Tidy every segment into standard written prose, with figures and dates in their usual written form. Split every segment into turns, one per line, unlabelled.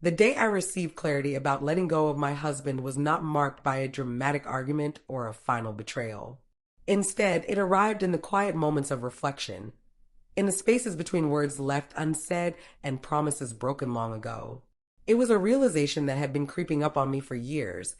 The day I received clarity about letting go of my husband was not marked by a dramatic argument or a final betrayal. Instead, it arrived in the quiet moments of reflection, in the spaces between words left unsaid and promises broken long ago. It was a realization that had been creeping up on me for years,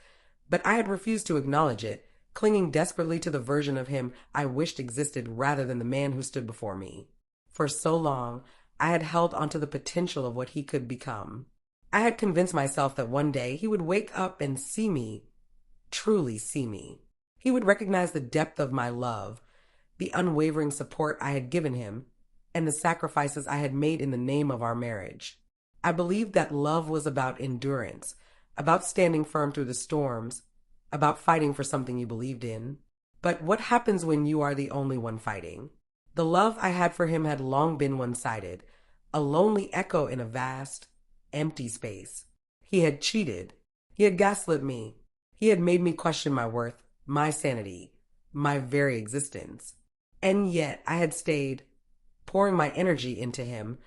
but I had refused to acknowledge it, clinging desperately to the version of him I wished existed rather than the man who stood before me. For so long, I had held onto the potential of what he could become. I had convinced myself that one day he would wake up and see me, truly see me. He would recognize the depth of my love, the unwavering support I had given him, and the sacrifices I had made in the name of our marriage. I believed that love was about endurance, about standing firm through the storms, about fighting for something you believed in. But what happens when you are the only one fighting? The love I had for him had long been one-sided, a lonely echo in a vast, empty space. He had cheated. He had gaslit me. He had made me question my worth, my sanity, my very existence. And yet I had stayed, pouring my energy into him,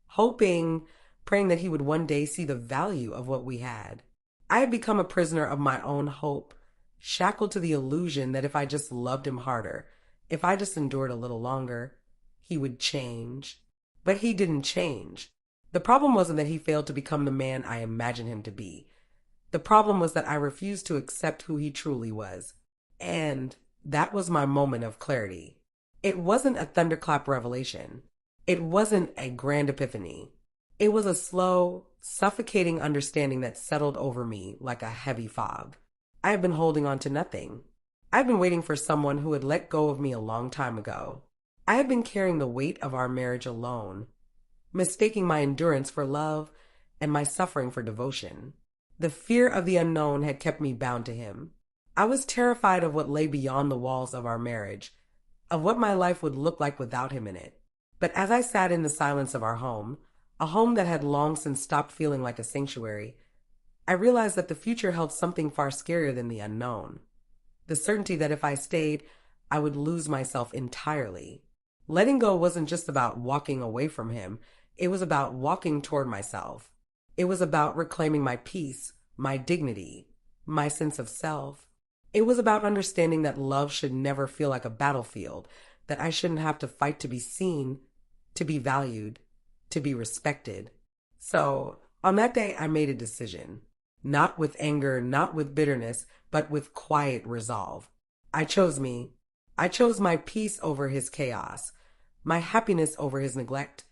hoping, praying that he would one day see the value of what we had. I had become a prisoner of my own hope, shackled to the illusion that if I just loved him harder, if I just endured a little longer, he would change. But he didn't change. The problem wasn't that he failed to become the man I imagined him to be. The problem was that I refused to accept who he truly was. And that was my moment of clarity. It wasn't a thunderclap revelation. It wasn't a grand epiphany. It was a slow, suffocating understanding that settled over me like a heavy fog. I had been holding on to nothing. I had been waiting for someone who had let go of me a long time ago. I had been carrying the weight of our marriage alone, mistaking my endurance for love and my suffering for devotion. The fear of the unknown had kept me bound to him. I was terrified of what lay beyond the walls of our marriage, of what my life would look like without him in it. But as I sat in the silence of our home, a home that had long since stopped feeling like a sanctuary, I realized that the future held something far scarier than the unknown. The certainty that if I stayed, I would lose myself entirely. Letting go wasn't just about walking away from him. It was about walking toward myself. It was about reclaiming my peace, my dignity, my sense of self. It was about understanding that love should never feel like a battlefield, that I shouldn't have to fight to be seen, to be valued, to be respected. So, on that day, I made a decision. Not with anger, not with bitterness, but with quiet resolve. I chose me. I chose my peace over his chaos, my happiness over his neglect,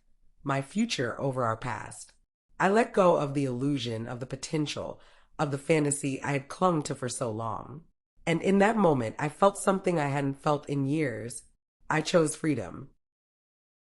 my future over our past. I let go of the illusion, of the potential, of the fantasy I had clung to for so long. And in that moment, I felt something I hadn't felt in years. I chose freedom.